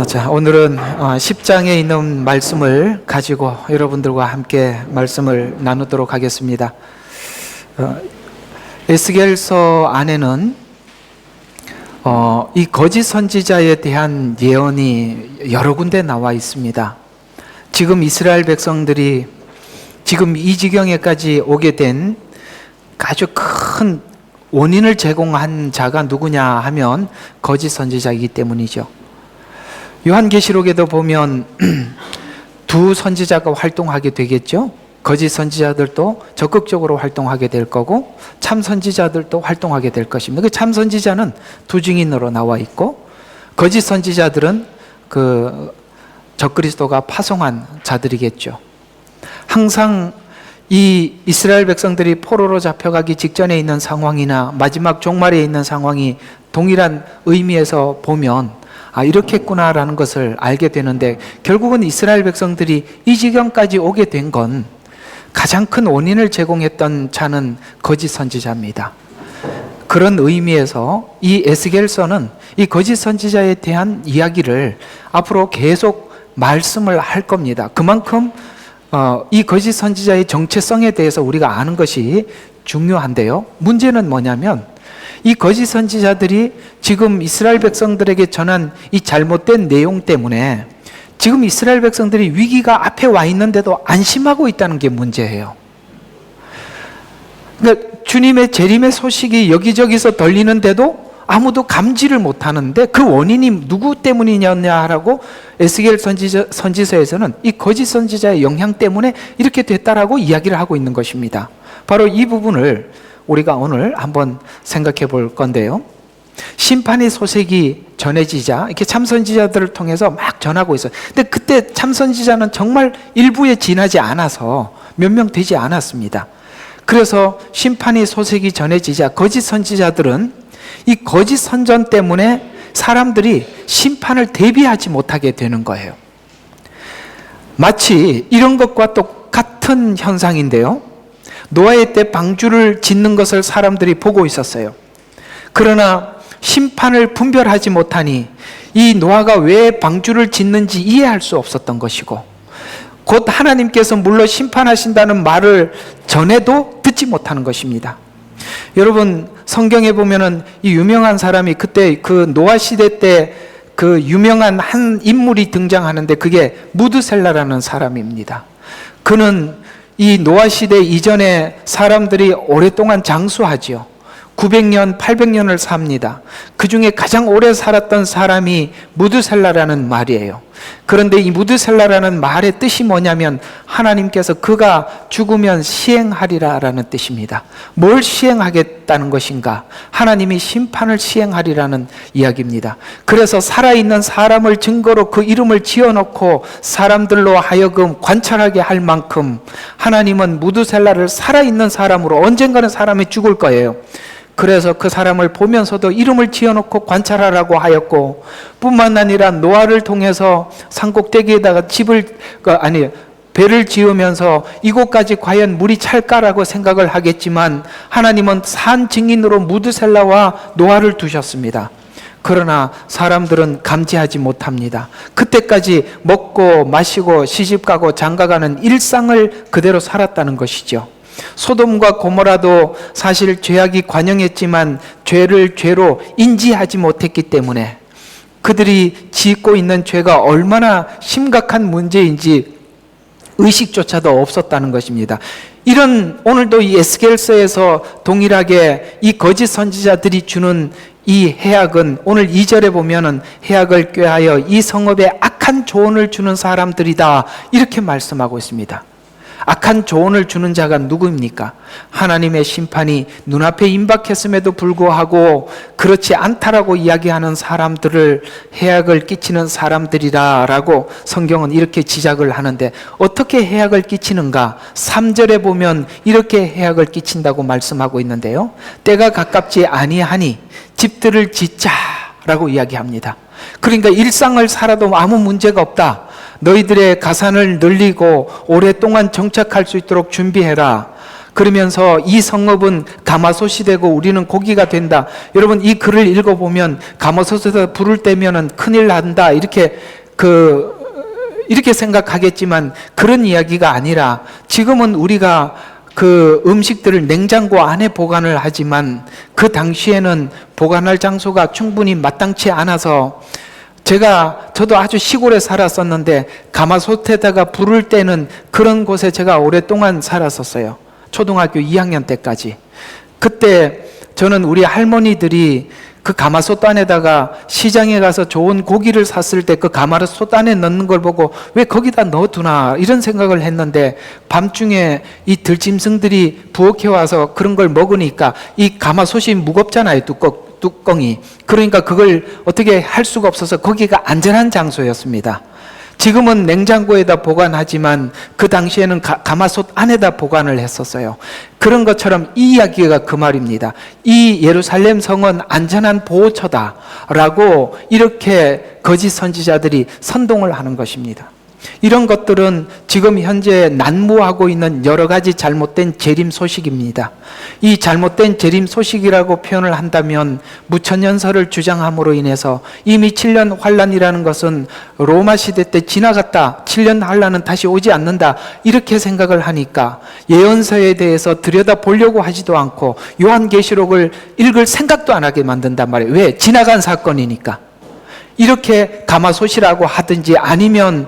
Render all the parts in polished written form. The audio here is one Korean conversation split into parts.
자, 오늘은 10장에 있는 말씀을 가지고 여러분들과 함께 말씀을 나누도록 하겠습니다. 에스겔서 안에는 이 거짓 선지자에 대한 예언이 여러 군데 나와 있습니다. 지금 이스라엘 백성들이 지금 이 지경에까지 오게 된 아주 큰 원인을 제공한 자가 누구냐 하면 거짓 선지자이기 때문이죠. 요한계시록에도 보면 두 선지자가 활동하게 되겠죠. 거짓 선지자들도 적극적으로 활동하게 될 거고 참 선지자들도 활동하게 될 것입니다. 그 참 선지자는 두 증인으로 나와 있고 거짓 선지자들은 그 적그리스도가 파송한 자들이겠죠. 항상 이 이스라엘 백성들이 포로로 잡혀가기 직전에 있는 상황이나 마지막 종말에 있는 상황이 동일한 의미에서 보면 이렇겠구나라는 것을 알게 되는데, 결국은 이스라엘 백성들이 이 지경까지 오게 된 건 가장 큰 원인을 제공했던 자는 거짓 선지자입니다. 그런 의미에서 이 에스겔서는 이 거짓 선지자에 대한 이야기를 앞으로 계속 말씀을 할 겁니다. 그만큼 이 거짓 선지자의 정체성에 대해서 우리가 아는 것이 중요한데요. 문제는 뭐냐면 이 거짓 선지자들이 지금 이스라엘 백성들에게 전한 이 잘못된 내용 때문에 지금 이스라엘 백성들이 위기가 앞에 와 있는데도 안심하고 있다는 게 문제예요. 그러니까 주님의 재림의 소식이 여기저기서 들리는데도 아무도 감지를 못하는데 그 원인이 누구 때문이냐라고 에스겔 선지서에서는 이 거짓 선지자의 영향 때문에 이렇게 됐다라고 이야기를 하고 있는 것입니다. 바로 이 부분을 우리가 오늘 한번 생각해 볼 건데요. 심판의 소식이 전해지자 이렇게 참선지자들을 통해서 막 전하고 있어요. 근데 그때 참선지자는 정말 일부에 지나지 않아서 몇 명 되지 않았습니다. 그래서 심판의 소식이 전해지자 거짓 선지자들은 이 거짓 선전 때문에 사람들이 심판을 대비하지 못하게 되는 거예요. 마치 이런 것과 똑같은 현상인데요. 노아의 때 방주를 짓는 것을 사람들이 보고 있었어요. 그러나 심판을 분별하지 못하니 이 노아가 왜 방주를 짓는지 이해할 수 없었던 것이고, 곧 하나님께서 물론 심판하신다는 말을 전해도 듣지 못하는 것입니다. 여러분, 성경에 보면은 이 유명한 사람이 그때 그 노아 시대 때 그 유명한 한 인물이 등장하는데 그게 무드셀라라는 사람입니다. 그는 이 노아 시대 이전에 사람들이 오랫동안 장수하지요. 900년, 800년을 삽니다. 그 중에 가장 오래 살았던 사람이 무드셀라라는 말이에요. 그런데 이 무드셀라라는 말의 뜻이 뭐냐면 하나님께서 그가 죽으면 시행하리라라는 뜻입니다. 뭘 시행하겠다는 것인가? 하나님이 심판을 시행하리라는 이야기입니다. 그래서 살아있는 사람을 증거로 그 이름을 지어놓고 사람들로 하여금 관찰하게 할 만큼 하나님은 무드셀라를 살아있는 사람으로, 언젠가는 사람이 죽을 거예요. 그래서 그 사람을 보면서도 이름을 지어놓고 관찰하라고 하였고, 뿐만 아니라 노아를 통해서 산꼭대기에다가 배를 지으면서 이곳까지 과연 물이 찰까라고 생각을 하겠지만 하나님은 산 증인으로 무드셀라와 노아를 두셨습니다. 그러나 사람들은 감지하지 못합니다. 그때까지 먹고 마시고 시집가고 장가가는 일상을 그대로 살았다는 것이죠. 소돔과 고모라도 사실 죄악이 관영했지만 죄를 죄로 인지하지 못했기 때문에 그들이 짓고 있는 죄가 얼마나 심각한 문제인지 의식조차도 없었다는 것입니다. 이런 오늘도 이 에스겔서에서 동일하게 이 거짓 선지자들이 주는 이 해악은 오늘 2절에 보면은 해악을 꾀하여 이 성읍에 악한 조언을 주는 사람들이다, 이렇게 말씀하고 있습니다. 악한 조언을 주는 자가 누구입니까? 하나님의 심판이 눈앞에 임박했음에도 불구하고 그렇지 않다라고 이야기하는 사람들을 해악을 끼치는 사람들이라라고 성경은 이렇게 지적을 하는데, 어떻게 해악을 끼치는가? 3절에 보면 이렇게 해악을 끼친다고 말씀하고 있는데요. 때가 가깝지 아니하니 집들을 짓자라고 이야기합니다. 그러니까 일상을 살아도 아무 문제가 없다. 너희들의 가산을 늘리고 오랫동안 정착할 수 있도록 준비해라. 그러면서 이 성읍은 가마솥이 되고 우리는 고기가 된다. 여러분 이 글을 읽어보면 가마솥에서 불을 떼면은 큰일 난다. 이렇게 생각하겠지만 그런 이야기가 아니라 지금은 우리가 그 음식들을 냉장고 안에 보관을 하지만 그 당시에는 보관할 장소가 충분히 마땅치 않아서 저도 아주 시골에 살았었는데 가마솥에다가 불을 떼는 그런 곳에 제가 오랫동안 살았었어요. 초등학교 2학년 때까지. 그때 저는 우리 할머니들이 그 가마솥 안에다가 시장에 가서 좋은 고기를 샀을 때 그 가마솥 안에 넣는 걸 보고 왜 거기다 넣어두나 이런 생각을 했는데 밤중에 이 들짐승들이 부엌에 와서 그런 걸 먹으니까 이 가마솥이 무겁잖아요. 뚜껑이. 그러니까 그걸 어떻게 할 수가 없어서 거기가 안전한 장소였습니다. 지금은 냉장고에다 보관하지만 그 당시에는 가마솥 안에다 보관을 했었어요. 그런 것처럼 이 이야기가 그 말입니다. 이 예루살렘 성은 안전한 보호처다라고 이렇게 거짓 선지자들이 선동을 하는 것입니다. 이런 것들은 지금 현재 난무하고 있는 여러 가지 잘못된 재림 소식입니다. 이 잘못된 재림 소식이라고 표현을 한다면 무천년설을 주장함으로 인해서 이미 7년 환란이라는 것은 로마 시대 때 지나갔다. 7년 환란은 다시 오지 않는다. 이렇게 생각을 하니까 예언서에 대해서 들여다보려고 하지도 않고 요한계시록을 읽을 생각도 안 하게 만든단 말이에요. 왜? 지나간 사건이니까. 이렇게 가마솥이라고 하든지 아니면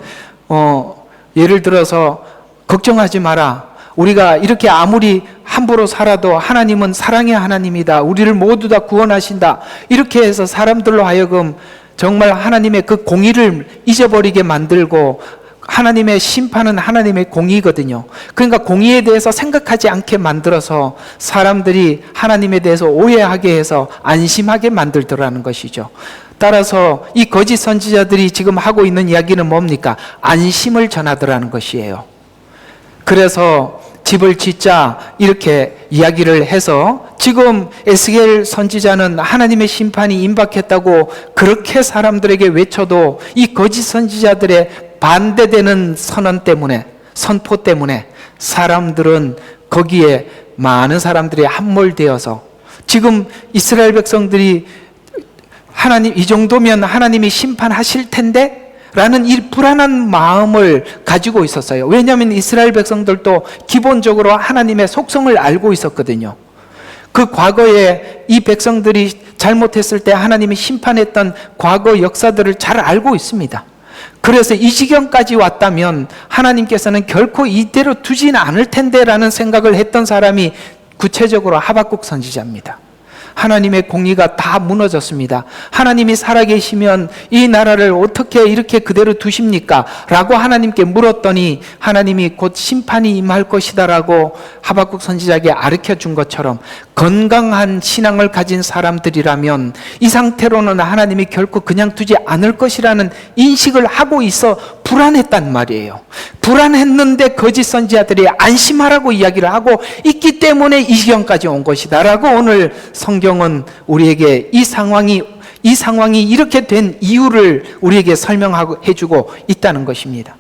예를 들어서 걱정하지 마라. 우리가 이렇게 아무리 함부로 살아도 하나님은 사랑의 하나님이다. 우리를 모두 다 구원하신다. 이렇게 해서 사람들로 하여금 정말 하나님의 그 공의를 잊어버리게 만들고 하나님의 심판은 하나님의 공의거든요. 그러니까 공의에 대해서 생각하지 않게 만들어서 사람들이 하나님에 대해서 오해하게 해서 안심하게 만들더라는 것이죠. 따라서 이 거짓 선지자들이 지금 하고 있는 이야기는 뭡니까? 안심을 전하더라는 것이에요. 그래서 집을 짓자 이렇게 이야기를 해서 지금 에스겔 선지자는 하나님의 심판이 임박했다고 그렇게 사람들에게 외쳐도 이 거짓 선지자들의 반대되는 선포 때문에 사람들은 거기에 많은 사람들이 함몰되어서 지금 이스라엘 백성들이 하나님 이 정도면 하나님이 심판하실 텐데 라는 이 불안한 마음을 가지고 있었어요. 왜냐하면 이스라엘 백성들도 기본적으로 하나님의 속성을 알고 있었거든요. 그 과거에 이 백성들이 잘못했을 때 하나님이 심판했던 과거 역사들을 잘 알고 있습니다. 그래서 이 지경까지 왔다면 하나님께서는 결코 이대로 두지는 않을 텐데 라는 생각을 했던 사람이 구체적으로 하박국 선지자입니다. 하나님의 공의가 다 무너졌습니다. 하나님이 살아계시면 이 나라를 어떻게 이렇게 그대로 두십니까? 라고 하나님께 물었더니 하나님이 곧 심판이 임할 것이다 라고 하박국 선지자에게 가르쳐 준 것처럼 건강한 신앙을 가진 사람들이라면 이 상태로는 하나님이 결코 그냥 두지 않을 것이라는 인식을 하고 있어 불안했단 말이에요. 불안했는데 거짓 선지자들이 안심하라고 이야기를 하고 있기 때문에 이 지경까지 온 것이다 라고 오늘 성경은 우리에게 이 상황이 이렇게 된 이유를 우리에게 설명해 주고 있다는 것입니다.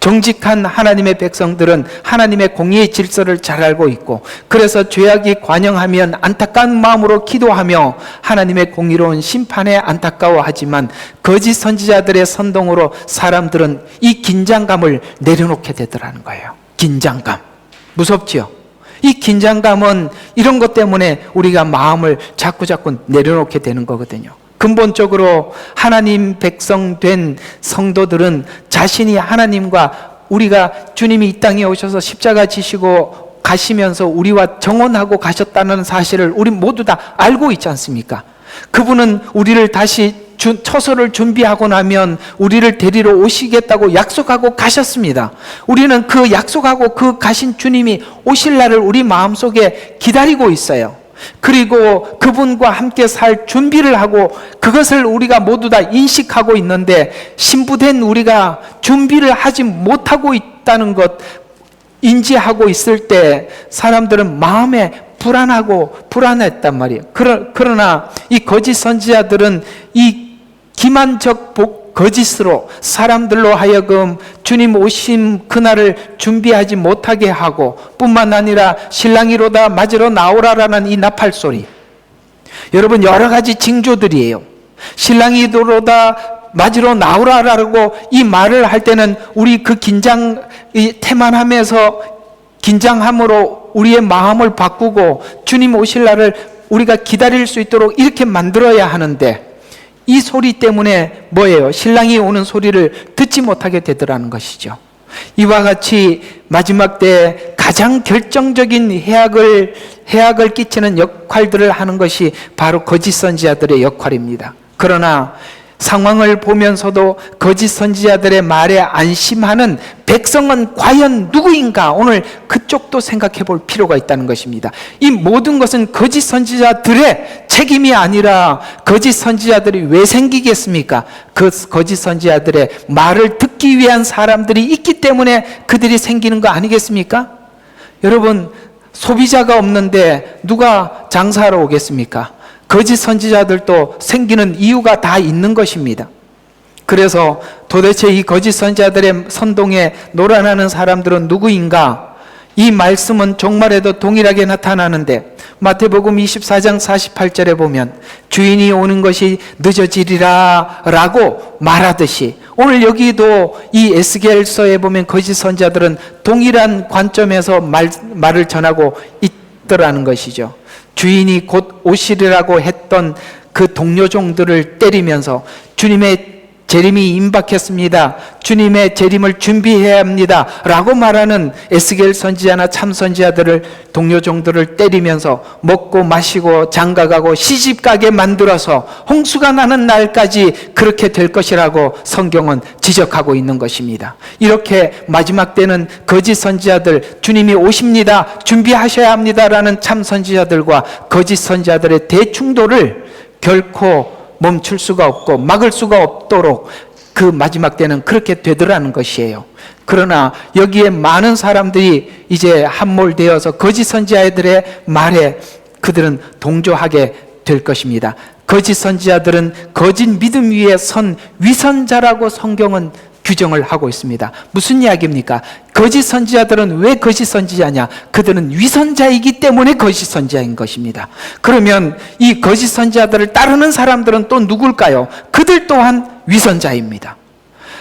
정직한 하나님의 백성들은 하나님의 공의의 질서를 잘 알고 있고 그래서 죄악이 관영하면 안타까운 마음으로 기도하며 하나님의 공의로운 심판에 안타까워하지만 거짓 선지자들의 선동으로 사람들은 이 긴장감을 내려놓게 되더라는 거예요. 긴장감. 무섭지요? 이 긴장감은 이런 것 때문에 우리가 마음을 자꾸 내려놓게 되는 거거든요. 근본적으로 하나님 백성 된 성도들은 자신이 하나님과 우리가 주님이 이 땅에 오셔서 십자가 지시고 가시면서 우리와 정혼하고 가셨다는 사실을 우리 모두 다 알고 있지 않습니까? 그분은 우리를 다시 처소를 준비하고 나면 우리를 데리러 오시겠다고 약속하고 가셨습니다. 우리는 그 약속하고 그 가신 주님이 오실 날을 우리 마음속에 기다리고 있어요. 그리고 그분과 함께 살 준비를 하고 그것을 우리가 모두 다 인식하고 있는데 신부된 우리가 준비를 하지 못하고 있다는 것 인지하고 있을 때 사람들은 마음에 불안했단 말이에요. 그러나 이 거짓 선지자들은 이 기만적 거짓으로 사람들로 하여금 주님 오심 그날을 준비하지 못하게 하고, 뿐만 아니라 신랑이로다 맞으러 나오라라는 이 나팔소리, 여러분 여러 가지 징조들이에요. 신랑이로다 맞으러 나오라라고 이 말을 할 때는 우리 그 태만함에서 긴장함으로 우리의 마음을 바꾸고 주님 오실 날을 우리가 기다릴 수 있도록 이렇게 만들어야 하는데, 이 소리 때문에 뭐예요? 신랑이 오는 소리를 듣지 못하게 되더라는 것이죠. 이와 같이 마지막 때 가장 결정적인 해악을 끼치는 역할들을 하는 것이 바로 거짓 선지자들의 역할입니다. 그러나 상황을 보면서도 거짓 선지자들의 말에 안심하는 백성은 과연 누구인가? 오늘 그쪽도 생각해 볼 필요가 있다는 것입니다. 이 모든 것은 거짓 선지자들의 책임이 아니라 거짓 선지자들이 왜 생기겠습니까? 그 거짓 선지자들의 말을 듣기 위한 사람들이 있기 때문에 그들이 생기는 거 아니겠습니까? 여러분, 소비자가 없는데 누가 장사하러 오겠습니까? 거짓 선지자들도 생기는 이유가 다 있는 것입니다. 그래서 도대체 이 거짓 선지자들의 선동에 놀아나는 사람들은 누구인가? 이 말씀은 종말에도 동일하게 나타나는데, 마태복음 24장 48절에 보면 주인이 오는 것이 늦어지리라 라고 말하듯이, 오늘 여기도 이 에스겔서에 보면 거짓 선지자들은 동일한 관점에서 말을 전하고 있더라는 것이죠. 주인이 곧 오시리라고 했던 그 동료종들을 때리면서 주님의 재림이 임박했습니다, 주님의 재림을 준비해야 합니다 라고 말하는 에스겔 선지자나 참 선지자들을, 동료종들을 때리면서 먹고 마시고 장가가고 시집가게 만들어서 홍수가 나는 날까지 그렇게 될 것이라고 성경은 지적하고 있는 것입니다. 이렇게 마지막 때는 거짓 선지자들, 주님이 오십니다, 준비하셔야 합니다 라는 참 선지자들과 거짓 선지자들의 대충돌을 결코 멈출 수가 없고 막을 수가 없도록 그 마지막 때는 그렇게 되더라는 것이에요. 그러나 여기에 많은 사람들이 이제 함몰되어서 거짓 선지자들의 말에 그들은 동조하게 될 것입니다. 거짓 선지자들은 거짓 믿음 위에 선 위선자라고 성경은 규정을 하고 있습니다. 무슨 이야기입니까? 거짓 선지자들은 왜 거짓 선지자냐? 그들은 위선자이기 때문에 거짓 선지자인 것입니다. 그러면 이 거짓 선지자들을 따르는 사람들은 또 누굴까요? 그들 또한 위선자입니다.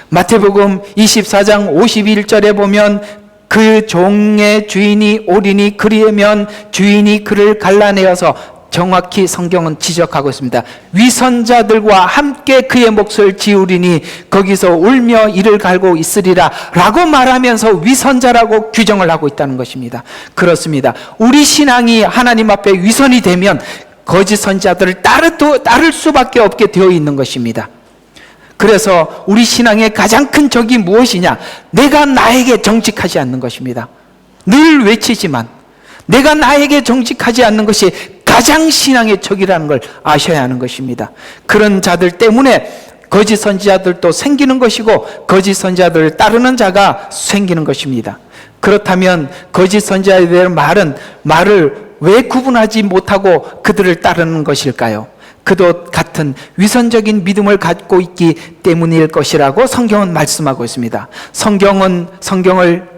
마태복음 24장 51절에 보면 그 종의 주인이 오리니 그리하면 주인이 그를 갈라내어서, 정확히 성경은 지적하고 있습니다. 위선자들과 함께 그의 몫을 지우리니 거기서 울며 이를 갈고 있으리라 라고 말하면서 위선자라고 규정을 하고 있다는 것입니다. 그렇습니다. 우리 신앙이 하나님 앞에 위선이 되면 거짓 선지자들을 따를 수밖에 없게 되어 있는 것입니다. 그래서 우리 신앙의 가장 큰 적이 무엇이냐? 내가 나에게 정직하지 않는 것입니다. 늘 외치지만 내가 나에게 정직하지 않는 것이 가장 신앙의 적이라는 걸 아셔야 하는 것입니다. 그런 자들 때문에 거짓 선지자들도 생기는 것이고 거짓 선지자들을 따르는 자가 생기는 것입니다. 그렇다면 거짓 선지자들의 말을 왜 구분하지 못하고 그들을 따르는 것일까요? 그도 같은 위선적인 믿음을 갖고 있기 때문일 것이라고 성경은 말씀하고 있습니다. 성경을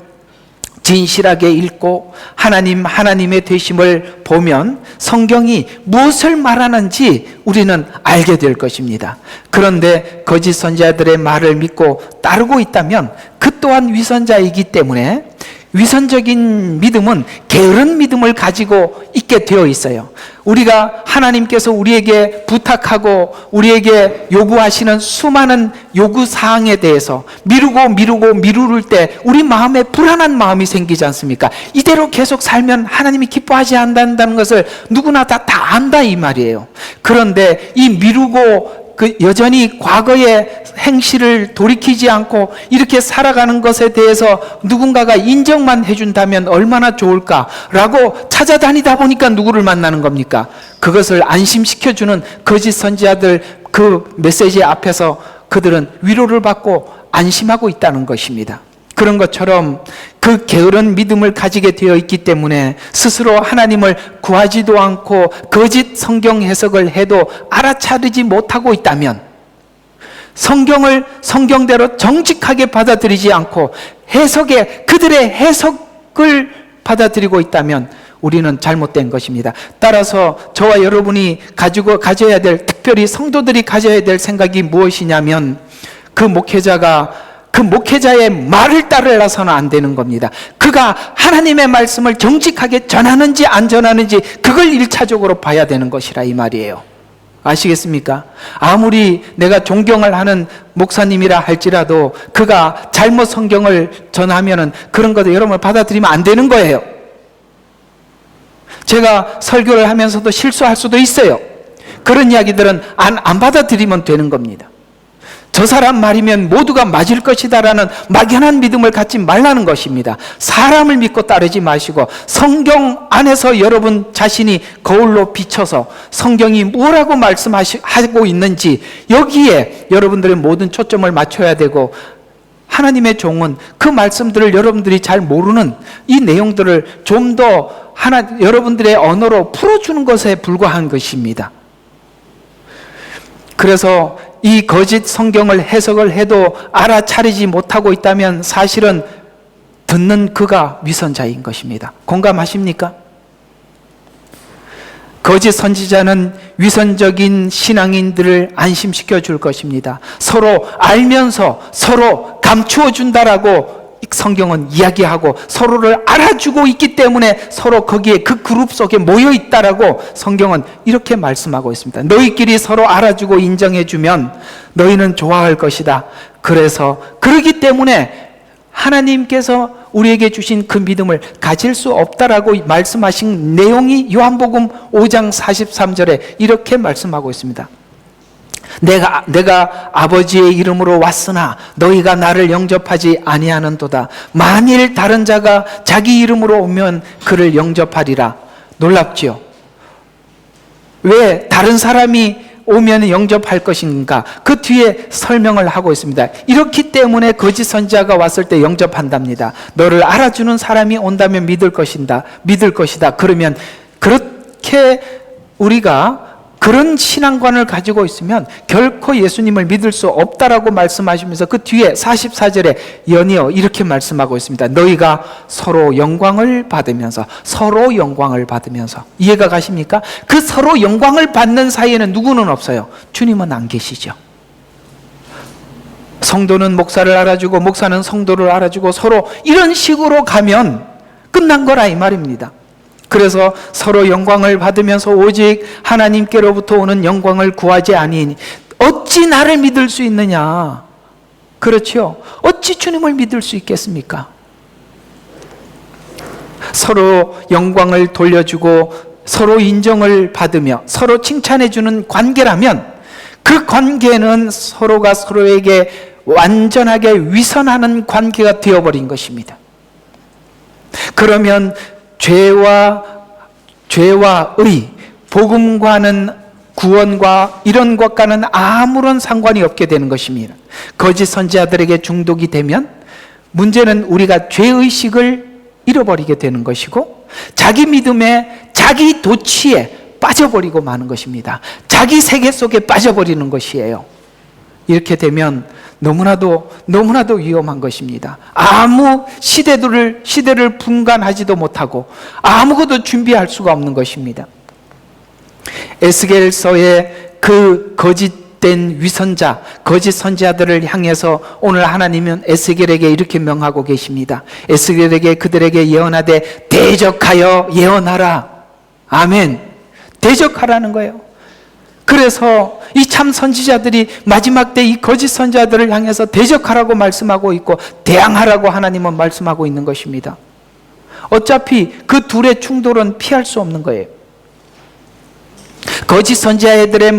진실하게 읽고 하나님의 되심을 보면 성경이 무엇을 말하는지 우리는 알게 될 것입니다. 그런데 거짓 선지자들의 말을 믿고 따르고 있다면 그 또한 위선자이기 때문에, 위선적인 믿음은 게으른 믿음을 가지고 있게 되어 있어요. 우리가 하나님께서 우리에게 부탁하고 우리에게 요구하시는 수많은 요구사항에 대해서 미룰 때 우리 마음에 불안한 마음이 생기지 않습니까? 이대로 계속 살면 하나님이 기뻐하지 않는다는 것을 누구나 다 안다 이 말이에요. 그런데 이 미루고 여전히 과거의 행실을 돌이키지 않고 이렇게 살아가는 것에 대해서 누군가가 인정만 해준다면 얼마나 좋을까라고 찾아다니다 보니까 누구를 만나는 겁니까? 그것을 안심시켜주는 거짓 선지자들 그 메시지 앞에서 그들은 위로를 받고 안심하고 있다는 것입니다. 그런 것처럼 그 게으른 믿음을 가지게 되어 있기 때문에 스스로 하나님을 구하지도 않고 거짓 성경 해석을 해도 알아차리지 못하고 있다면 성경을 성경대로 정직하게 받아들이지 않고 그들의 해석을 받아들이고 있다면 우리는 잘못된 것입니다. 따라서 저와 여러분이 가져야 될, 특별히 성도들이 가져야 될 생각이 무엇이냐면 그 목회자의 말을 따라서는 안 되는 겁니다. 그가 하나님의 말씀을 정직하게 전하는지 안 전하는지 그걸 1차적으로 봐야 되는 것이라 이 말이에요. 아시겠습니까? 아무리 내가 존경을 하는 목사님이라 할지라도 그가 잘못 성경을 전하면은 그런 것을 여러분을 받아들이면 안 되는 거예요. 제가 설교를 하면서도 실수할 수도 있어요. 그런 이야기들은 안 받아들이면 되는 겁니다. 저 사람 말이면 모두가 맞을 것이다라는 막연한 믿음을 갖지 말라는 것입니다. 사람을 믿고 따르지 마시고 성경 안에서 여러분 자신이 거울로 비춰서 성경이 뭐라고 말씀하고 있는지 여기에 여러분들의 모든 초점을 맞춰야 되고, 하나님의 종은 그 말씀들을 여러분들이 잘 모르는 이 내용들을 좀 더 여러분들의 언어로 풀어주는 것에 불과한 것입니다. 그래서 이 거짓 성경을 해석을 해도 알아차리지 못하고 있다면 사실은 듣는 그가 위선자인 것입니다. 공감하십니까? 거짓 선지자는 위선적인 신앙인들을 안심시켜 줄 것입니다. 서로 알면서 서로 감추어 준다라고 성경은 이야기하고 서로를 알아주고 있기 때문에 서로 거기에 그 그룹 속에 모여 있다라고 성경은 이렇게 말씀하고 있습니다. 너희끼리 서로 알아주고 인정해주면 너희는 좋아할 것이다. 그래서 그러기 때문에 하나님께서 우리에게 주신 그 믿음을 가질 수 없다라고 말씀하신 내용이 요한복음 5장 43절에 이렇게 말씀하고 있습니다. 내가 아버지의 이름으로 왔으나 너희가 나를 영접하지 아니하는도다. 만일 다른 자가 자기 이름으로 오면 그를 영접하리라. 놀랍지요? 왜 다른 사람이 오면 영접할 것인가? 그 뒤에 설명을 하고 있습니다. 이렇기 때문에 거짓 선지자가 왔을 때 영접한답니다. 너를 알아주는 사람이 온다면 믿을 것이다. 그러면 그렇게 우리가 그런 신앙관을 가지고 있으면 결코 예수님을 믿을 수 없다라고 말씀하시면서 그 뒤에 44절에 연이어 이렇게 말씀하고 있습니다. 너희가 서로 영광을 받으면서 이해가 가십니까? 그 서로 영광을 받는 사이에는 누구는 없어요. 주님은 안 계시죠. 성도는 목사를 알아주고 목사는 성도를 알아주고 서로 이런 식으로 가면 끝난 거라 이 말입니다. 그래서 서로 영광을 받으면서 오직 하나님께로부터 오는 영광을 구하지 아니니 어찌 나를 믿을 수 있느냐? 그렇죠? 어찌 주님을 믿을 수 있겠습니까? 서로 영광을 돌려주고 서로 인정을 받으며 서로 칭찬해주는 관계라면 그 관계는 서로가 서로에게 완전하게 위선하는 관계가 되어버린 것입니다. 그러면 죄와 의, 복음과는 구원과 이런 것과는 아무런 상관이 없게 되는 것입니다. 거짓 선지자들에게 중독이 되면 문제는 우리가 죄의식을 잃어버리게 되는 것이고 자기 믿음에 자기 도취에 빠져버리고 마는 것입니다. 자기 세계 속에 빠져버리는 것이에요. 이렇게 되면 너무나도 위험한 것입니다. 아무 시대를 분간하지도 못하고 아무것도 준비할 수가 없는 것입니다. 에스겔서의 그 거짓된 위선자, 거짓 선지자들을 향해서 오늘 하나님은 에스겔에게 이렇게 명하고 계십니다. 에스겔에게 그들에게 예언하되 대적하여 예언하라. 아멘. 대적하라는 거예요. 그래서 이 참 선지자들이 마지막 때 이 거짓 선지자들을 향해서 대적하라고 말씀하고 있고 대항하라고 하나님은 말씀하고 있는 것입니다. 어차피 그 둘의 충돌은 피할 수 없는 거예요. 거짓 선지자들의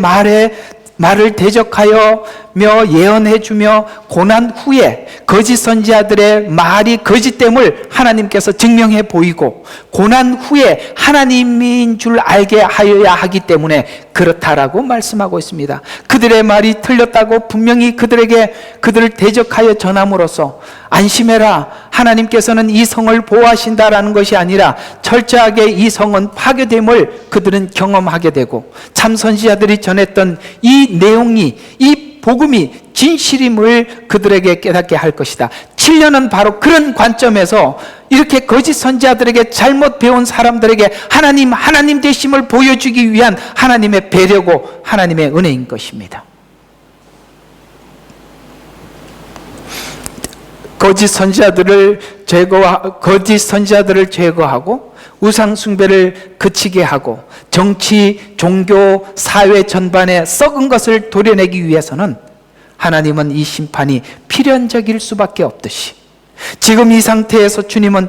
말을 대적하여 예언해주며 고난 후에 거짓 선지자들의 말이 거짓됨을 하나님께서 증명해 보이고 고난 후에 하나님인 줄 알게 하여야 하기 때문에 그렇다라고 말씀하고 있습니다. 그들의 말이 틀렸다고 분명히 그들을 대적하여 전함으로써 안심해라, 하나님께서는 이 성을 보호하신다라는 것이 아니라 철저하게 이 성은 파괴됨을 그들은 경험하게 되고 참 선지자들이 전했던 이 내용이, 이 복음이 진실임을 그들에게 깨닫게 할 것이다. 7년은 바로 그런 관점에서 이렇게 거짓 선지자들에게 잘못 배운 사람들에게 하나님 되심을 보여주기 위한 하나님의 배려고 하나님의 은혜인 것입니다. 거짓 선지자들을 제거하고 우상 숭배를 그치게 하고 정치, 종교, 사회 전반에 썩은 것을 도려내기 위해서는 하나님은 이 심판이 필연적일 수밖에 없듯이 지금 이 상태에서 주님은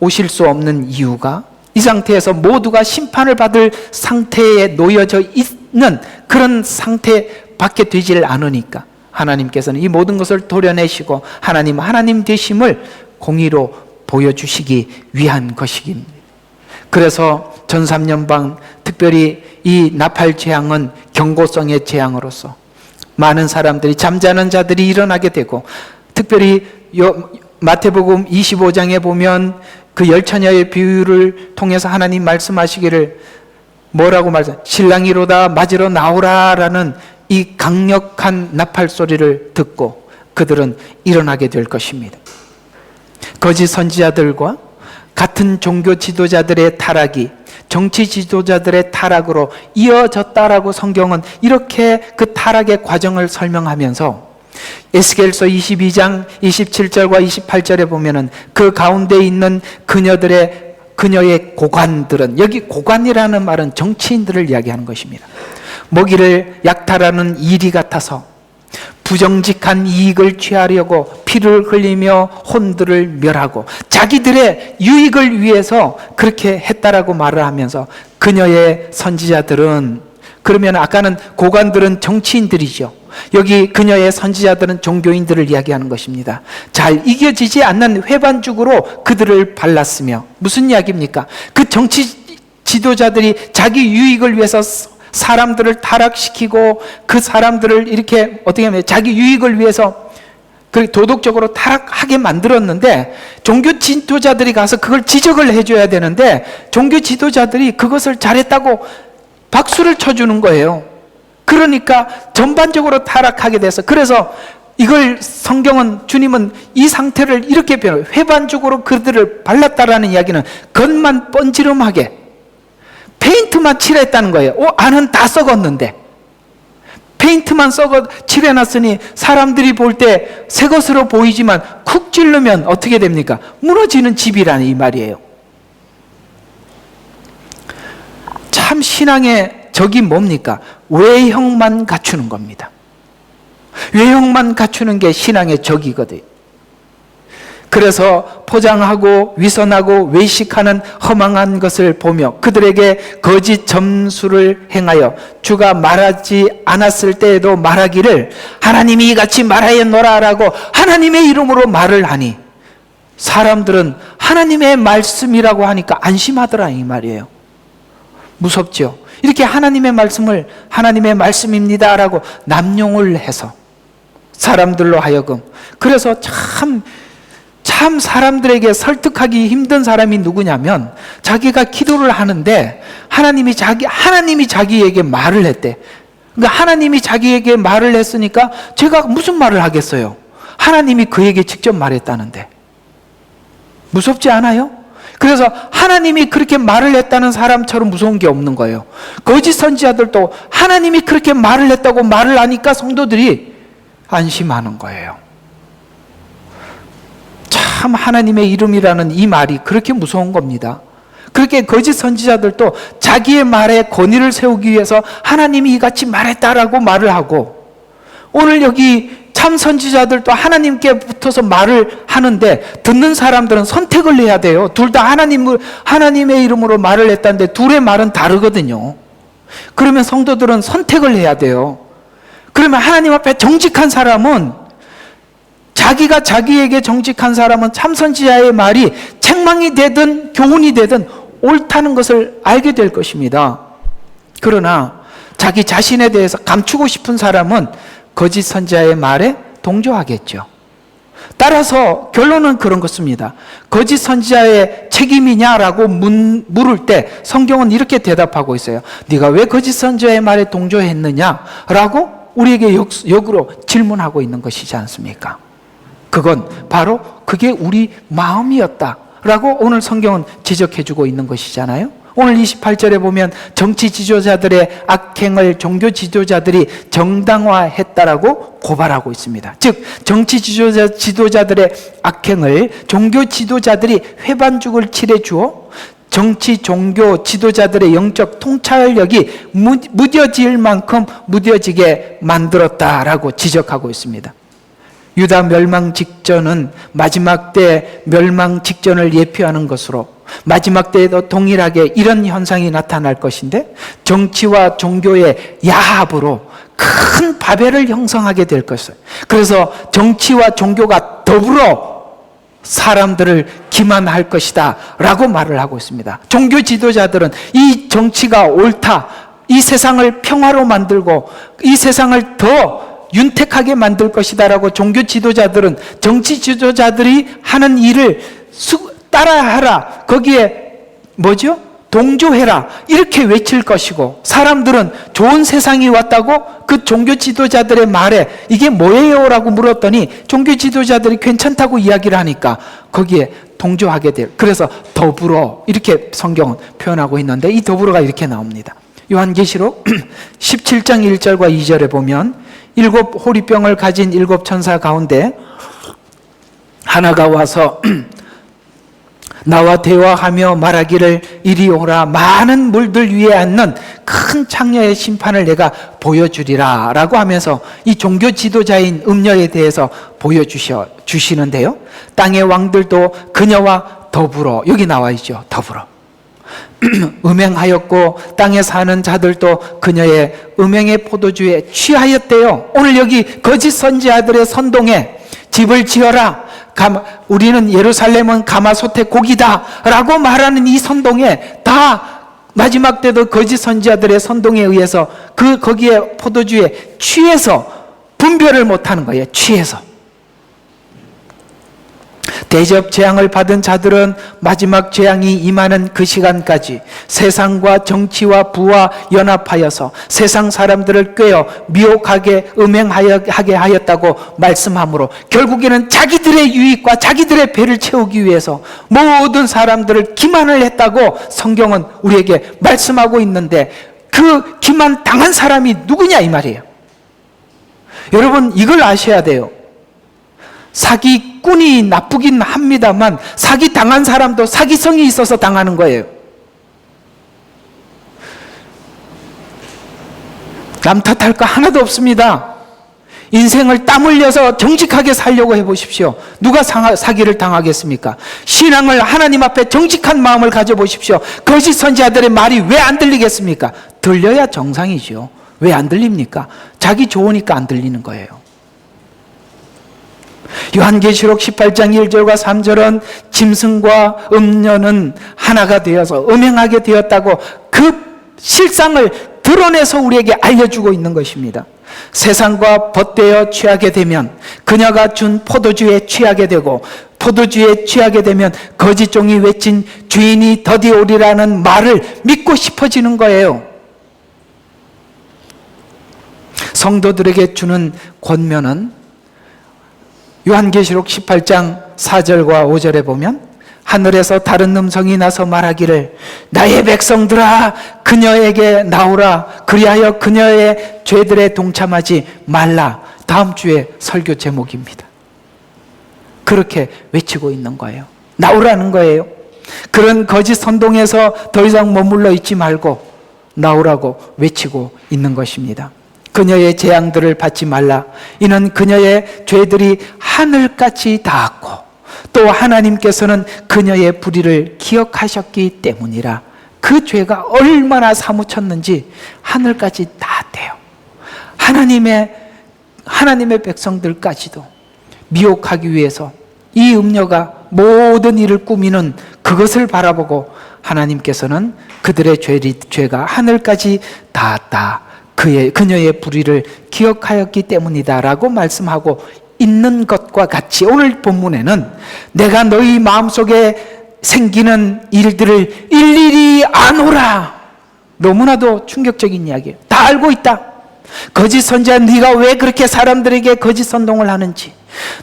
오실 수 없는 이유가 이 상태에서 모두가 심판을 받을 상태에 놓여져 있는 그런 상태밖에 되질 않으니까 하나님께서는 이 모든 것을 도려내시고 하나님 되심을 공의로 보여주시기 위한 것입니다. 그래서 전삼년방 특별히 이 나팔 재앙은 경고성의 재앙으로서 많은 사람들이 잠자는 자들이 일어나게 되고 특별히 마태복음 25장에 보면 그 열처녀의 비유를 통해서 하나님 말씀하시기를 뭐라고 말씀? 신랑이로다 맞으러 나오라라는 이 강력한 나팔 소리를 듣고 그들은 일어나게 될 것입니다. 거짓 선지자들과 같은 종교 지도자들의 타락이 정치 지도자들의 타락으로 이어졌다라고 성경은 이렇게 그 타락의 과정을 설명하면서 에스겔서 22장 27절과 28절에 보면은 그 가운데 있는 그녀의 고관들은, 여기 고관이라는 말은 정치인들을 이야기하는 것입니다. 먹이를 약탈하는 이리 같아서 부정직한 이익을 취하려고 피를 흘리며 혼들을 멸하고 자기들의 유익을 위해서 그렇게 했다라고 말을 하면서 그녀의 선지자들은, 그러면 아까는 고관들은 정치인들이죠. 여기 그녀의 선지자들은 종교인들을 이야기하는 것입니다. 잘 이겨지지 않는 회반죽으로 그들을 발랐으며, 무슨 이야기입니까? 그 정치 지도자들이 자기 유익을 위해서 사람들을 타락시키고 그 사람들을 이렇게 어떻게 하면 자기 유익을 위해서 그 도덕적으로 타락하게 만들었는데 종교 지도자들이 가서 그걸 지적을 해줘야 되는데 종교 지도자들이 그것을 잘했다고 박수를 쳐주는 거예요. 그러니까 전반적으로 타락하게 돼서, 그래서 이걸 성경은, 주님은 이 상태를 이렇게 표현해요. 회반죽으로 그들을 발랐다라는 이야기는 겉만 번지름하게 페인트만 칠했다는 거예요. 안은 다 썩었는데 페인트만 칠해놨으니 사람들이 볼 때 새 것으로 보이지만 쿡 찌르면 어떻게 됩니까? 무너지는 집이라는 이 말이에요. 참 신앙의 적이 뭡니까? 외형만 갖추는 겁니다. 외형만 갖추는 게 신앙의 적이거든요. 그래서 포장하고 위선하고 외식하는 허망한 것을 보며 그들에게 거짓 점수를 행하여 주가 말하지 않았을 때에도 말하기를 하나님이 이같이 말하였노라라고 하나님의 이름으로 말을 하니 사람들은 하나님의 말씀이라고 하니까 안심하더라 이 말이에요. 무섭죠? 이렇게 하나님의 말씀을 하나님의 말씀입니다라고 남용을 해서 사람들로 하여금, 그래서 참 사람들에게 설득하기 힘든 사람이 누구냐면 자기가 기도를 하는데 하나님이 자기에게 말을 했대. 그러니까 하나님이 자기에게 말을 했으니까 제가 무슨 말을 하겠어요? 하나님이 그에게 직접 말했다는데. 무섭지 않아요? 그래서 하나님이 그렇게 말을 했다는 사람처럼 무서운 게 없는 거예요. 거짓 선지자들도 하나님이 그렇게 말을 했다고 말을 하니까 성도들이 안심하는 거예요. 참 하나님의 이름이라는 이 말이 그렇게 무서운 겁니다. 그렇게 거짓 선지자들도 자기의 말에 권위를 세우기 위해서 하나님이 이같이 말했다라고 말을 하고, 오늘 여기 참 선지자들도 하나님께 붙어서 말을 하는데 듣는 사람들은 선택을 해야 돼요. 둘 다 하나님의 이름으로 말을 했다는데 둘의 말은 다르거든요. 그러면 성도들은 선택을 해야 돼요. 그러면 하나님 앞에 정직한 사람은, 자기가 자기에게 정직한 사람은 참선지자의 말이 책망이 되든 교훈이 되든 옳다는 것을 알게 될 것입니다. 그러나 자기 자신에 대해서 감추고 싶은 사람은 거짓 선지자의 말에 동조하겠죠. 따라서 결론은 그런 것입니다. 거짓 선지자의 책임이냐라고 물을 때 성경은 이렇게 대답하고 있어요. 네가 왜 거짓 선지자의 말에 동조했느냐라고 우리에게 역으로 질문하고 있는 것이지 않습니까? 그건 바로 그게 우리 마음이었다라고 오늘 성경은 지적해주고 있는 것이잖아요. 오늘 28절에 보면 정치 지도자들의 악행을 종교 지도자들이 정당화했다라고 고발하고 있습니다. 즉 정치 지도자들의 악행을 종교 지도자들이 회반죽을 칠해주어 정치 종교 지도자들의 영적 통찰력이 무뎌질 만큼 무뎌지게 만들었다라고 지적하고 있습니다. 유다 멸망 직전은 마지막 때 멸망 직전을 예표하는 것으로 마지막 때에도 동일하게 이런 현상이 나타날 것인데 정치와 종교의 야합으로 큰 바벨을 형성하게 될 것이에요. 그래서 정치와 종교가 더불어 사람들을 기만할 것이다 라고 말을 하고 있습니다. 종교 지도자들은 이 정치가 옳다, 이 세상을 평화로 만들고 이 세상을 더 윤택하게 만들 것이다 라고 종교 지도자들은 정치 지도자들이 하는 일을 따라하라, 거기에 뭐죠? 동조해라 이렇게 외칠 것이고, 사람들은 좋은 세상이 왔다고 그 종교 지도자들의 말에 이게 뭐예요? 라고 물었더니 종교 지도자들이 괜찮다고 이야기를 하니까 거기에 동조하게 될, 그래서 더불어 이렇게 성경은 표현하고 있는데 이 더불어가 이렇게 나옵니다. 요한계시록 17장 1절과 2절에 보면 7 호리병을 가진 7 천사 가운데 하나가 와서 나와 대화하며 말하기를 이리 오라, 많은 물들 위에 앉는 큰 창녀의 심판을 내가 보여주리라 라고 하면서 이 종교 지도자인 음녀에 대해서 보여주시는데요, 땅의 왕들도 그녀와 더불어, 여기 나와 있죠, 더불어 음행하였고 땅에 사는 자들도 그녀의 음행의 포도주에 취하였대요. 오늘 여기 거짓 선지자들의 선동에 집을 지어라, 우리는 예루살렘은 가마솥의 고기다 라고 말하는 이 선동에 다 마지막 때도 거짓 선지자들의 선동에 의해서 거기에 포도주에 취해서 분별을 못하는 거예요. 취해서 대접 재앙을 받은 자들은 마지막 재앙이 임하는 그 시간까지 세상과 정치와 부와 연합하여서 세상 사람들을 꾀어 미혹하게 음행하게 하였다고 말씀하므로 결국에는 자기들의 유익과 자기들의 배를 채우기 위해서 모든 사람들을 기만을 했다고 성경은 우리에게 말씀하고 있는데, 그 기만 당한 사람이 누구냐 이 말이에요. 여러분 이걸 아셔야 돼요. 사기꾼이 나쁘긴 합니다만 사기 당한 사람도 사기성이 있어서 당하는 거예요. 남 탓할 거 하나도 없습니다. 인생을 땀 흘려서 정직하게 살려고 해보십시오. 누가 사기를 당하겠습니까? 신앙을 하나님 앞에 정직한 마음을 가져보십시오. 거짓 선지자들의 말이 왜 안 들리겠습니까? 들려야 정상이죠. 왜 안 들립니까? 자기 좋으니까 안 들리는 거예요. 요한계시록 18장 1절과 3절은 짐승과 음녀는 하나가 되어서 음행하게 되었다고 그 실상을 드러내서 우리에게 알려주고 있는 것입니다. 세상과 벗되어 취하게 되면 그녀가 준 포도주에 취하게 되고, 포도주에 취하게 되면 거짓종이 외친 주인이 더디 오리라는 말을 믿고 싶어지는 거예요. 성도들에게 주는 권면은 요한계시록 18장 4절과 5절에 보면 하늘에서 다른 음성이 나서 말하기를 나의 백성들아 그녀에게 나오라, 그리하여 그녀의 죄들에 동참하지 말라. 다음 주에 설교 제목입니다. 그렇게 외치고 있는 거예요. 나오라는 거예요. 그런 거짓 선동에서 더 이상 머물러 있지 말고 나오라고 외치고 있는 것입니다. 그녀의 재앙들을 받지 말라. 이는 그녀의 죄들이 하늘같이 닿았고 또 하나님께서는 그녀의 불의를 기억하셨기 때문이라. 그 죄가 얼마나 사무쳤는지 하늘까지 닿았대요. 하나님의 백성들까지도 미혹하기 위해서 이 음녀가 모든 일을 꾸미는 그것을 바라보고 하나님께서는 그들의 죄가 하늘까지 닿았다, 그녀의 불의를 기억하였기 때문이다 라고 말씀하고 있는 것과 같이 오늘 본문에는 내가 너희 마음속에 생기는 일들을 일일이 아노라. 너무나도 충격적인 이야기예요. 다 알고 있다. 거짓 선지자, 네가 왜 그렇게 사람들에게 거짓 선동을 하는지,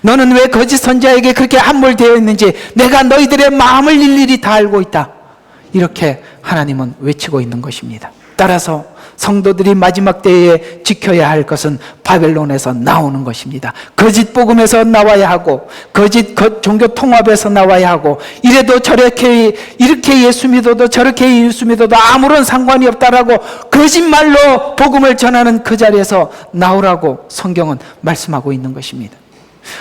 너는 왜 거짓 선지자에게 그렇게 함몰되어 있는지 내가 너희들의 마음을 일일이 다 알고 있다. 이렇게 하나님은 외치고 있는 것입니다. 따라서 성도들이 마지막 때에 지켜야 할 것은 바벨론에서 나오는 것입니다. 거짓 복음에서 나와야 하고, 거짓 종교 통합에서 나와야 하고, 이래도 저렇게 이렇게 예수 믿어도 저렇게 예수 믿어도 아무런 상관이 없다라고 거짓말로 복음을 전하는 그 자리에서 나오라고 성경은 말씀하고 있는 것입니다.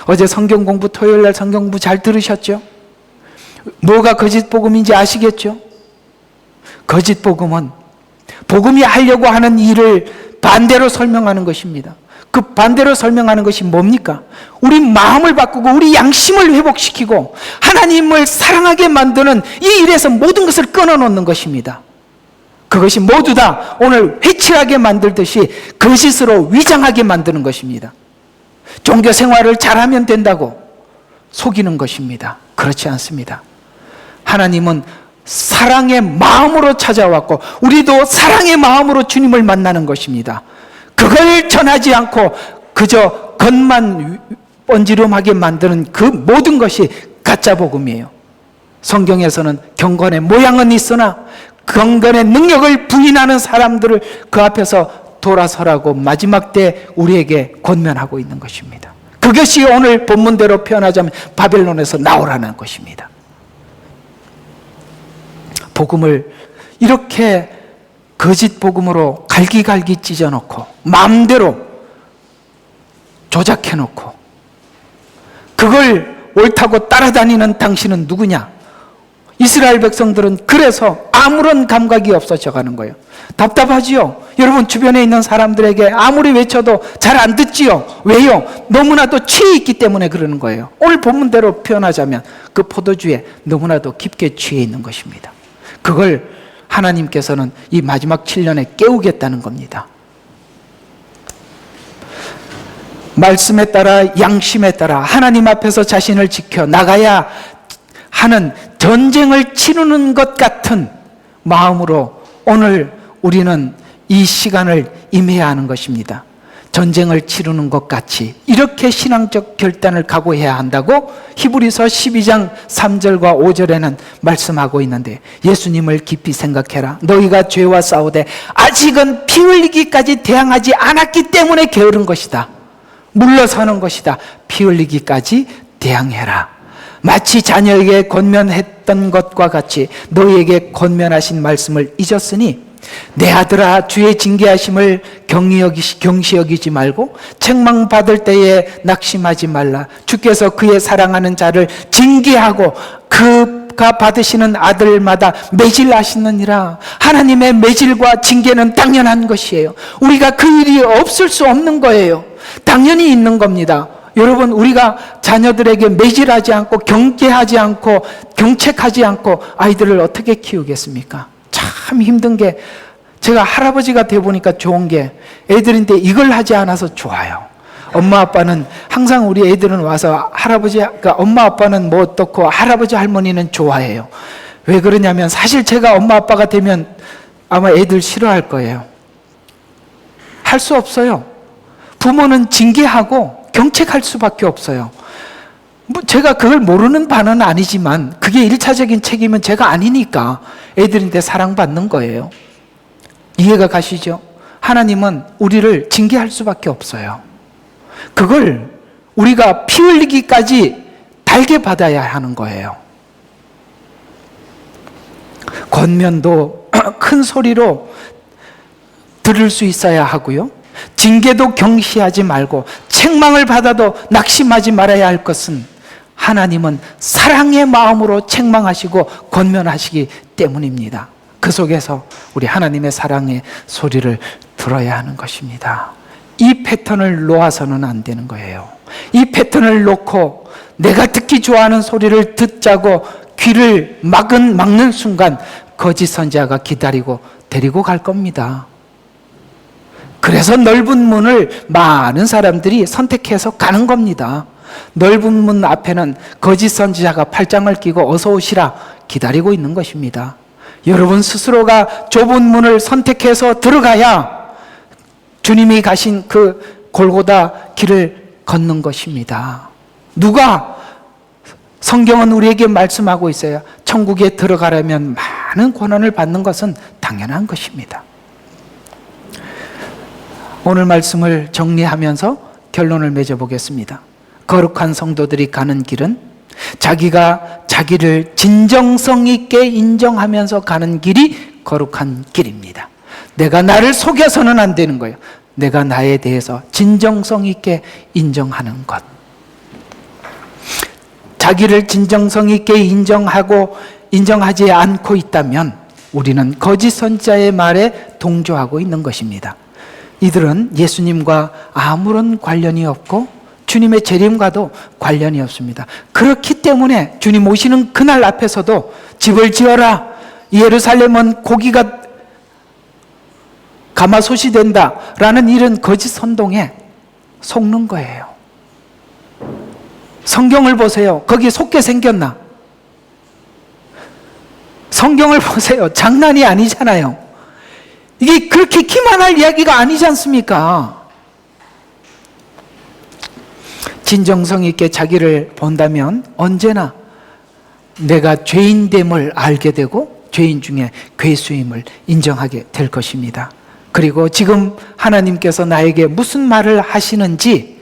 어제 성경 공부, 토요일 날 성경 공부 잘 들으셨죠? 뭐가 거짓 복음인지 아시겠죠? 거짓 복음은 복음이 하려고 하는 일을 반대로 설명하는 것입니다. 그 반대로 설명하는 것이 뭡니까? 우리 마음을 바꾸고 우리 양심을 회복시키고 하나님을 사랑하게 만드는 이 일에서 모든 것을 끊어놓는 것입니다. 그것이 모두 다 오늘 회칠하게 만들듯이 거짓으로 위장하게 만드는 것입니다. 종교 생활을 잘하면 된다고 속이는 것입니다. 그렇지 않습니다. 하나님은 사랑의 마음으로 찾아왔고 우리도 사랑의 마음으로 주님을 만나는 것입니다. 그걸 전하지 않고 그저 겉만 번지름하게 만드는 그 모든 것이 가짜 복음이에요. 성경에서는 경건의 모양은 있으나 경건의 능력을 부인하는 사람들을 그 앞에서 돌아서라고 마지막 때 우리에게 권면하고 있는 것입니다. 그것이 오늘 본문대로 표현하자면 바벨론에서 나오라는 것입니다. 복음을 이렇게 거짓 복음으로 갈기갈기 찢어놓고 마음대로 조작해놓고 그걸 옳다고 따라다니는 당신은 누구냐? 이스라엘 백성들은 그래서 아무런 감각이 없어져 가는 거예요. 답답하지요? 여러분 주변에 있는 사람들에게 아무리 외쳐도 잘 안 듣지요? 왜요? 너무나도 취해 있기 때문에 그러는 거예요. 오늘 본문대로 표현하자면 그 포도주에 너무나도 깊게 취해 있는 것입니다. 그걸 하나님께서는 이 마지막 7년에 깨우겠다는 겁니다. 말씀에 따라 양심에 따라 하나님 앞에서 자신을 지켜 나가야 하는 전쟁을 치르는 것 같은 마음으로 오늘 우리는 이 시간을 임해야 하는 것입니다. 전쟁을 치르는 것 같이 이렇게 신앙적 결단을 각오해야 한다고 히브리서 12장 3절과 5절에는 말씀하고 있는데, 예수님을 깊이 생각해라. 너희가 죄와 싸우되 아직은 피 흘리기까지 대항하지 않았기 때문에 게으른 것이다. 물러서는 것이다. 피 흘리기까지 대항해라. 마치 자녀에게 권면했던 것과 같이 너희에게 권면하신 말씀을 잊었으니 내 아들아, 주의 징계하심을 경시 여기지 말고 책망받을 때에 낙심하지 말라. 주께서 그의 사랑하는 자를 징계하고 그가 받으시는 아들마다 매질하시느니라. 하나님의 매질과 징계는 당연한 것이에요. 우리가 그 일이 없을 수 없는 거예요. 당연히 있는 겁니다. 여러분, 우리가 자녀들에게 매질하지 않고 경계하지 않고 경책하지 않고 아이들을 어떻게 키우겠습니까? 참 힘든 게, 제가 할아버지가 되어 보니까 좋은 게 애들인데 이걸 하지 않아서 좋아요. 엄마 아빠는 항상 우리 애들은 와서 할아버지, 그러니까 엄마 아빠는 뭐 어떻고 할아버지 할머니는 좋아해요. 왜 그러냐면 사실 제가 엄마 아빠가 되면 아마 애들 싫어할 거예요. 할 수 없어요. 부모는 징계하고 경책할 수밖에 없어요. 뭐 제가 그걸 모르는 바는 아니지만 그게 1차적인 책임은 제가 아니니까 애들인데 사랑받는 거예요. 이해가 가시죠? 하나님은 우리를 징계할 수밖에 없어요. 그걸 우리가 피 흘리기까지 달게 받아야 하는 거예요. 권면도 큰 소리로 들을 수 있어야 하고요. 징계도 경시하지 말고 책망을 받아도 낙심하지 말아야 할 것은 하나님은 사랑의 마음으로 책망하시고 권면하시기 때문입니다. 그 속에서 우리 하나님의 사랑의 소리를 들어야 하는 것입니다. 이 패턴을 놓아서는 안 되는 거예요. 이 패턴을 놓고 내가 듣기 좋아하는 소리를 듣자고 귀를 막는 순간 거짓 선지자가 기다리고 데리고 갈 겁니다. 그래서 넓은 문을 많은 사람들이 선택해서 가는 겁니다. 넓은 문 앞에는 거짓 선지자가 팔짱을 끼고 어서 오시라 기다리고 있는 것입니다. 여러분 스스로가 좁은 문을 선택해서 들어가야 주님이 가신 그 골고다 길을 걷는 것입니다. 누가? 성경은 우리에게 말씀하고 있어요. 천국에 들어가려면 많은 고난을 받는 것은 당연한 것입니다. 오늘 말씀을 정리하면서 결론을 맺어보겠습니다. 거룩한 성도들이 가는 길은 자기가 자기를 진정성 있게 인정하면서 가는 길이 거룩한 길입니다. 내가 나를 속여서는 안 되는 거예요. 내가 나에 대해서 진정성 있게 인정하는 것. 자기를 진정성 있게 인정하지 않고 있다면 우리는 거짓 선지자의 말에 동조하고 있는 것입니다. 이들은 예수님과 아무런 관련이 없고 주님의 재림과도 관련이 없습니다. 그렇기 때문에 주님 오시는 그날 앞에서도 집을 지어라, 예루살렘은 고기가 가마솥이 된다 라는 이런 거짓 선동에 속는 거예요. 성경을 보세요. 거기에 속게 생겼나? 성경을 보세요. 장난이 아니잖아요. 이게 그렇게 기만할 이야기가 아니지 않습니까? 진정성 있게 자기를 본다면 언제나 내가 죄인됨을 알게 되고 죄인 중에 괴수임을 인정하게 될 것입니다. 그리고 지금 하나님께서 나에게 무슨 말을 하시는지,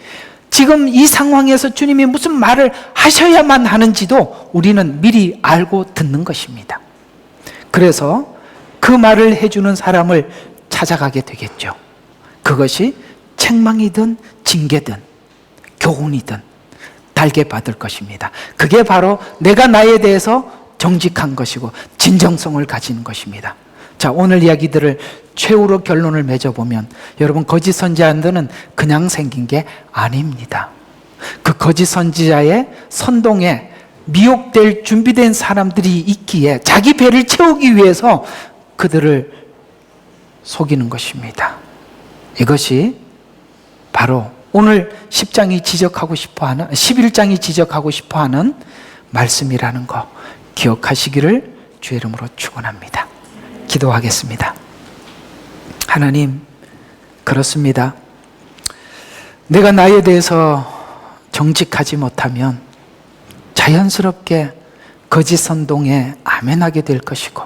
지금 이 상황에서 주님이 무슨 말을 하셔야만 하는지도 우리는 미리 알고 듣는 것입니다. 그래서 그 말을 해주는 사람을 찾아가게 되겠죠. 그것이 책망이든 징계든 교훈이든 달게 받을 것입니다. 그게 바로 내가 나에 대해서 정직한 것이고 진정성을 가진 것입니다. 자, 오늘 이야기들을 최후로 결론을 맺어보면 여러분, 거짓 선지자들은 그냥 생긴 게 아닙니다. 그 거짓 선지자의 선동에 미혹될 준비된 사람들이 있기에 자기 배를 채우기 위해서 그들을 속이는 것입니다. 이것이 바로 오늘 10장이 지적하고 싶어하는, 11장이 지적하고 싶어하는 말씀이라는 거 기억하시기를 주의 이름으로 축원합니다. 기도하겠습니다. 하나님, 그렇습니다. 내가 나에 대해서 정직하지 못하면 자연스럽게 거짓 선동에 아멘하게 될 것이고,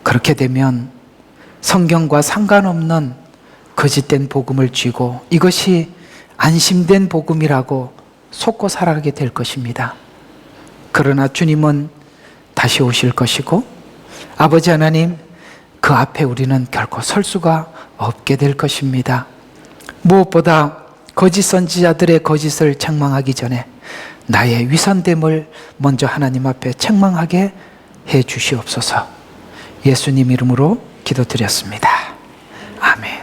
그렇게 되면 성경과 상관없는 거짓된 복음을 쥐고 이것이 안심된 복음이라고 속고 살아가게 될 것입니다. 그러나 주님은 다시 오실 것이고 아버지 하나님, 그 앞에 우리는 결코 설 수가 없게 될 것입니다. 무엇보다 거짓 선지자들의 거짓을 책망하기 전에 나의 위선됨을 먼저 하나님 앞에 책망하게 해 주시옵소서. 예수님 이름으로 기도드렸습니다. 아멘.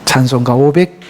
찬송가 500